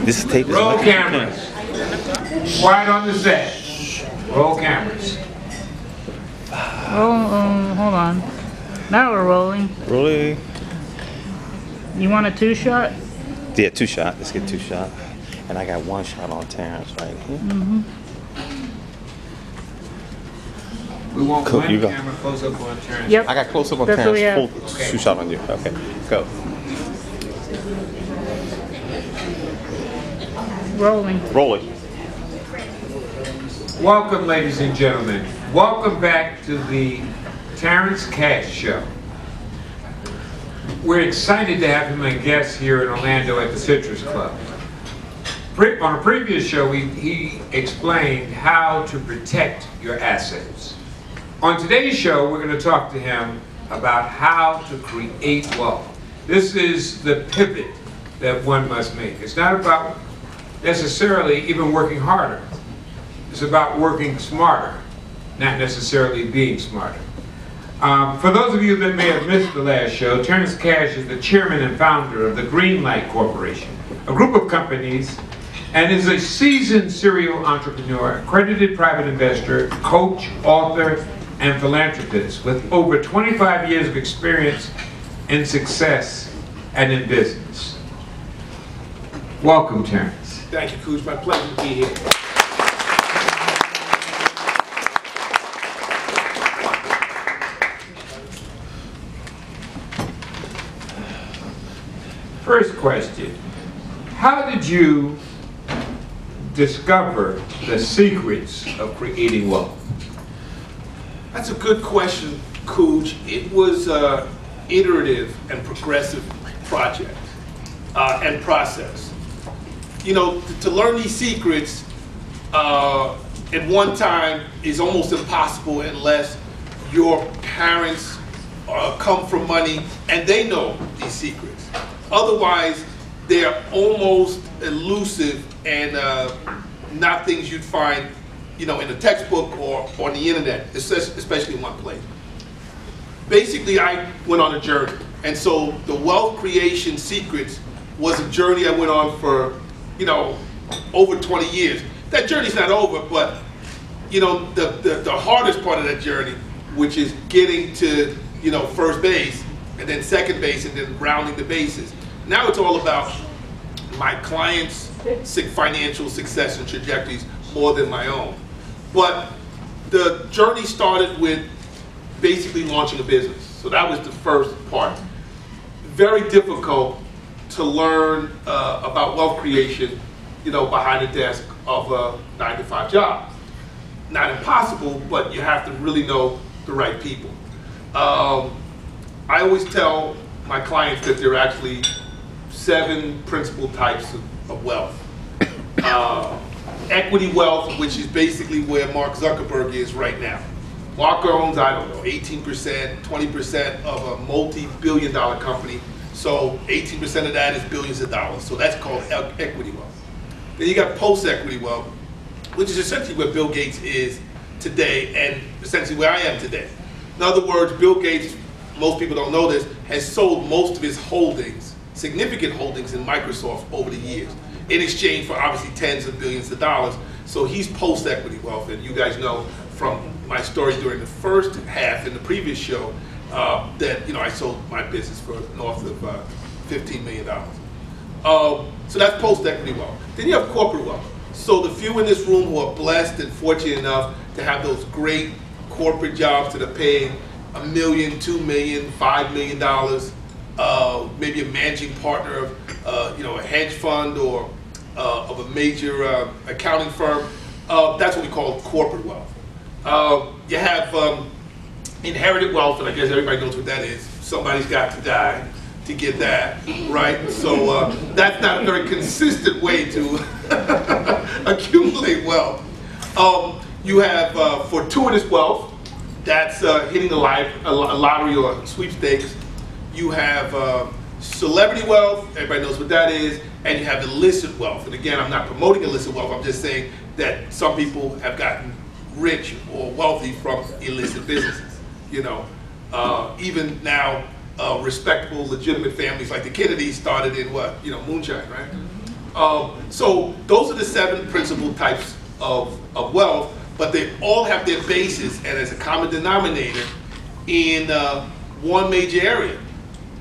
This tape is Roll cameras. Quiet on the set. Roll cameras. Oh, hold on. Now we're rolling. Rolling. You want a 2-shot? Yeah, 2-shot. Let's get 2-shot. And I got 1 shot on Terrence right here. We want Cool, one you go. camera close up on Terrence. Yep. I got close up on That's what we Terrence. have. Full Okay. 2-shot on you. Okay, go. Rolling. Rolling. Welcome, ladies and gentlemen. Welcome back to the Terrence Cash Show. We're excited to have him as a guest here in Orlando at the Citrus Club. On a previous show, he explained how to protect your assets. On today's show, we're going to talk to him about how to create wealth. This is the pivot that one must make. It's not about necessarily even working harder. It's about working smarter, not necessarily being smarter. For those of you that may have missed the last show, Terrence Cash is the chairman and founder of the Greenlight Corporation, a group of companies, and is a seasoned serial entrepreneur, accredited private investor, coach, author, and philanthropist with over 25 years of experience in success and in business. Welcome, Terrence. Thank you, Kooge. My pleasure to be here. First question, how did you discover the secrets of creating wealth? That's a good question, Kooge. It was an iterative and progressive project and process. You know, to learn these secrets at one time is almost impossible unless your parents come from money and they know these secrets. Otherwise, they're almost elusive and not things you'd find, you know, in a textbook or on the internet, especially in one place. Basically, I went on a journey, and so the wealth creation secrets was a journey I went on for, you know, over 20 years. That journey's not over, but you know, the hardest part of that journey, which is getting to, you know, first base, and then second base, and then rounding the bases. Now it's all about my clients' financial success and trajectories more than my own. But the journey started with basically launching a business. So that was the first part. Very difficult to learn about wealth creation, you know, behind the desk of a 9-to-5 job. Not impossible, but you have to really know the right people. I always tell my clients that there are actually 7 principal types of wealth. Equity wealth, which is basically where Mark Zuckerberg is right now. Mark owns, I don't know, 18%, 20% of a multi-billion-dollar company. So 18% of that is billions of dollars. So that's called equity wealth. Then you got post-equity wealth, which is essentially where Bill Gates is today and essentially where I am today. In other words, Bill Gates, most people don't know this, has sold most of his holdings, significant holdings in Microsoft over the years, in exchange for obviously tens of billions of dollars. So he's post-equity wealth, and you guys know from my story during the first half in the previous show that, you know, I sold my business for north of $15 million. So that's post-equity wealth. Then you have corporate wealth. So the few in this room who are blessed and fortunate enough to have those great corporate jobs that are paying $1 million, $2 million, $5 million, maybe a managing partner of you know, a hedge fund or of a major accounting firm. That's what we call corporate wealth. You have inherited wealth, and I guess everybody knows what that is. Somebody's got to die to get that, right? So that's not a very consistent way to accumulate wealth. You have fortuitous wealth. That's hitting a lottery or sweepstakes. You have celebrity wealth. Everybody knows what that is. And you have illicit wealth. And again, I'm not promoting illicit wealth. I'm just saying that some people have gotten rich or wealthy from illicit businesses. You know, even now, respectable, legitimate families like the Kennedys started in what? You know, moonshine, right? So those are the 7 principal types of wealth, but they all have their basis and as a common denominator in one major area.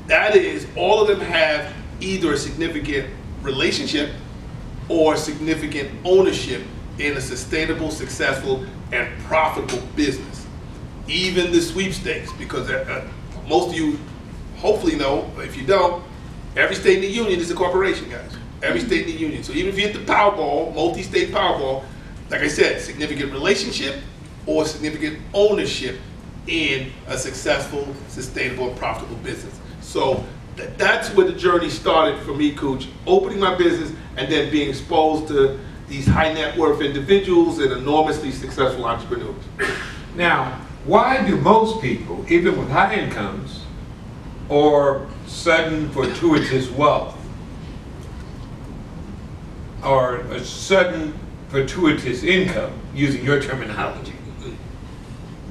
That is, all of them have either a significant relationship or significant ownership in a sustainable, successful, and profitable business. Even the sweepstakes, because most of you hopefully know, if you don't, every state in the union is a corporation, guys. Every state in the union. So even if you hit the Powerball, multi-state Powerball, like I said, significant relationship or significant ownership in a successful, sustainable, and profitable business. So that's where the journey started for me, Kooge, opening my business and then being exposed to these high net worth individuals and enormously successful entrepreneurs. Now, why do most people, even with high incomes or sudden fortuitous wealth, or a sudden fortuitous income, using your terminology,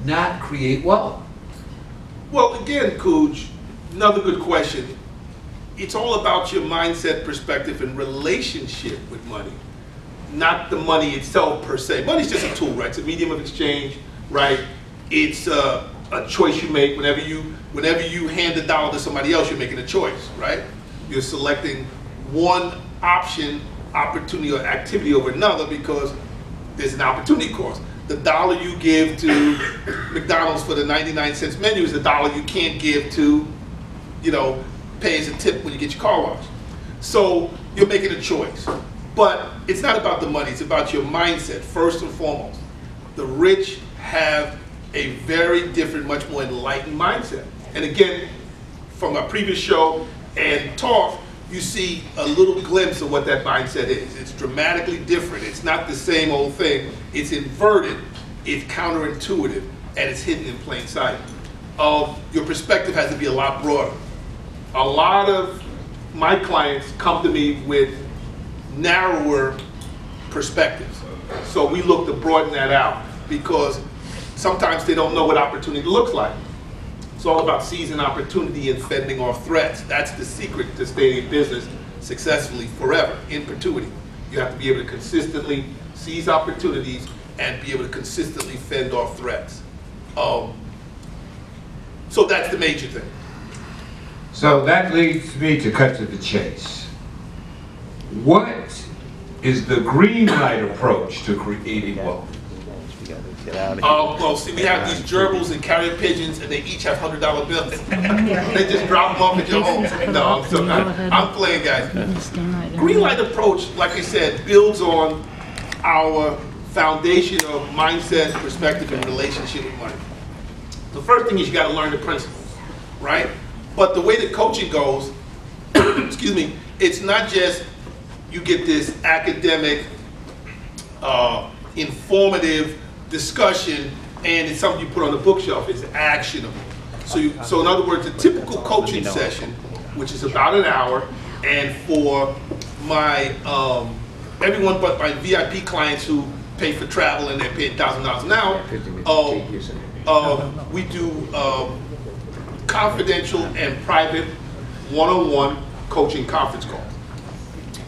not create wealth? Well, again, Kooge, another good question. It's all about your mindset, perspective, and relationship with money, not the money itself per se. Money's just a tool, right? It's a medium of exchange, right? It's a choice you make. Whenever you hand a dollar to somebody else, you're making a choice, right? You're selecting one option, opportunity, or activity over another because there's an opportunity cost. The dollar you give to McDonald's for the 99-cent menu is the dollar you can't give to, pay as a tip when you get your car washed. So you're making a choice. But it's not about the money, it's about your mindset, first and foremost. The rich have a very different, much more enlightened mindset. And again, from my previous show and talk, you see a little glimpse of what that mindset is. It's dramatically different. It's not the same old thing. It's inverted, it's counterintuitive, and it's hidden in plain sight. Your perspective has to be a lot broader. A lot of my clients come to me with narrower perspectives. So we look to broaden that out because sometimes they don't know what opportunity looks like. It's all about seizing opportunity and fending off threats. That's the secret to staying in business successfully forever, in perpetuity. You have to be able to consistently seize opportunities and be able to consistently fend off threats. So that's the major thing. So that leads me to cut to the chase. What is the green light approach to creating wealth? Well, see, we have these gerbils and carrier pigeons, and they each have $100 bills. They just drop them off at your home. No, I'm playing, guys. Green light approach, like I said, builds on our foundation of mindset, perspective, and relationship with money. The first thing is you got to learn the principles, right? But the way that coaching goes, excuse me, it's not just you get this academic, informative discussion and it's something you put on the bookshelf. It's actionable. So in other words, a typical coaching session, which is about an hour, and for my everyone but my VIP clients who pay for travel and they're paying $1,000 an hour, we do confidential and private one-on-one coaching conference calls.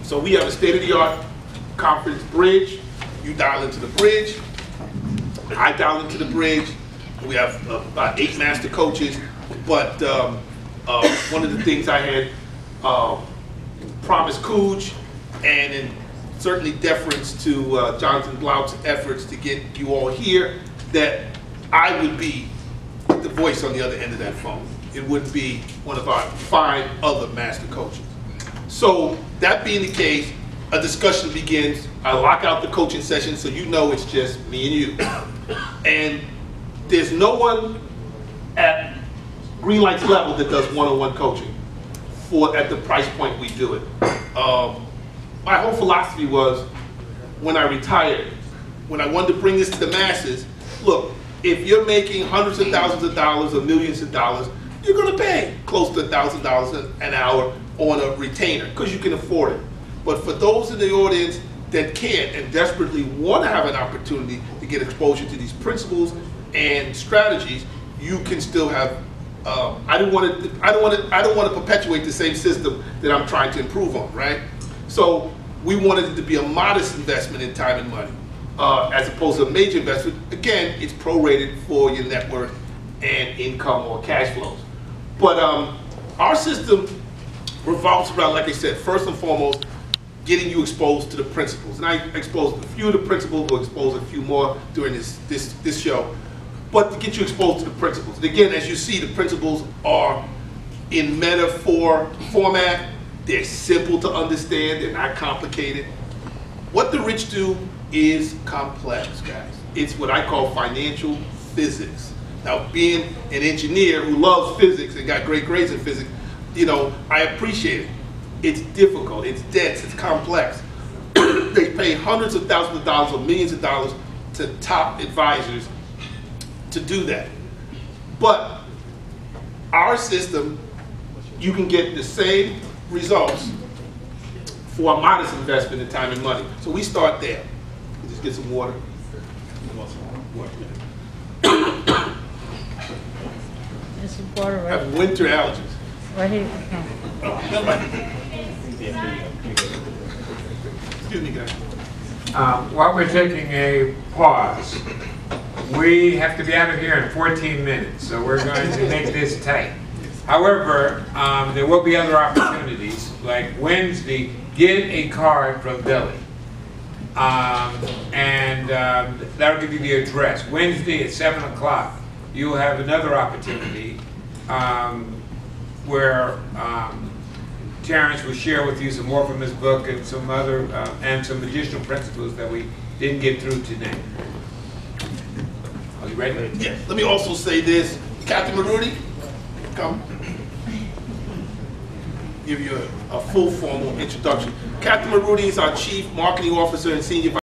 So we have a state-of-the-art conference bridge. You dial into the bridge. I dial into the bridge. We have about 8 master coaches. But one of the things I had promised Kooge, and in certainly deference to Jonathan Blout's efforts to get you all here, that I would be the voice on the other end of that phone. It would be one of our 5 other master coaches. So that being the case, a discussion begins. I lock out the coaching session so you know it's just me and you. And there's no one at Greenlight's level that does one-on-one coaching at the price point we do it. My whole philosophy was, when I retired, when I wanted to bring this to the masses, look, if you're making hundreds of thousands of dollars or millions of dollars, you're going to pay close to $1,000 an hour on a retainer because you can afford it. But for those in the audience that can't and desperately want to have an opportunity to get exposure to these principles and strategies, you can still have. I don't want to perpetuate the same system that I'm trying to improve on, right? So we wanted it to be a modest investment in time and money, as opposed to a major investment. Again, it's prorated for your net worth and income or cash flows. But our system revolves around, like I said, first and foremost, getting you exposed to the principles. And I exposed a few of the principles, we'll expose a few more during this show. But to get you exposed to the principles. And again, as you see, the principles are in metaphor format. They're simple to understand, they're not complicated. What the rich do is complex, guys. It's what I call financial physics. Now, being an engineer who loves physics and got great grades in physics, you know, I appreciate it. It's difficult, it's dense, it's complex. They pay hundreds of thousands of dollars or millions of dollars to top advisors to do that. But our system, you can get the same results for a modest investment in time and money. So we start there. Just get some water. There's some water I right, have winter allergies. right here. No. Oh, never mind. Excuse me, guys. While we're taking a pause, we have to be out of here in 14 minutes, so we're going to make this tight. However, there will be other opportunities, like Wednesday, get a card from Billy. That'll give you the address. Wednesday at 7 o'clock, you'll have another opportunity where Terrence will share with you some more from his book and some other, and some additional principles that we didn't get through today. Are you ready? Yeah, let me also say this. Captain Maruti, come. Give you a full formal introduction. Captain Maruti is our Chief Marketing Officer and Senior Vice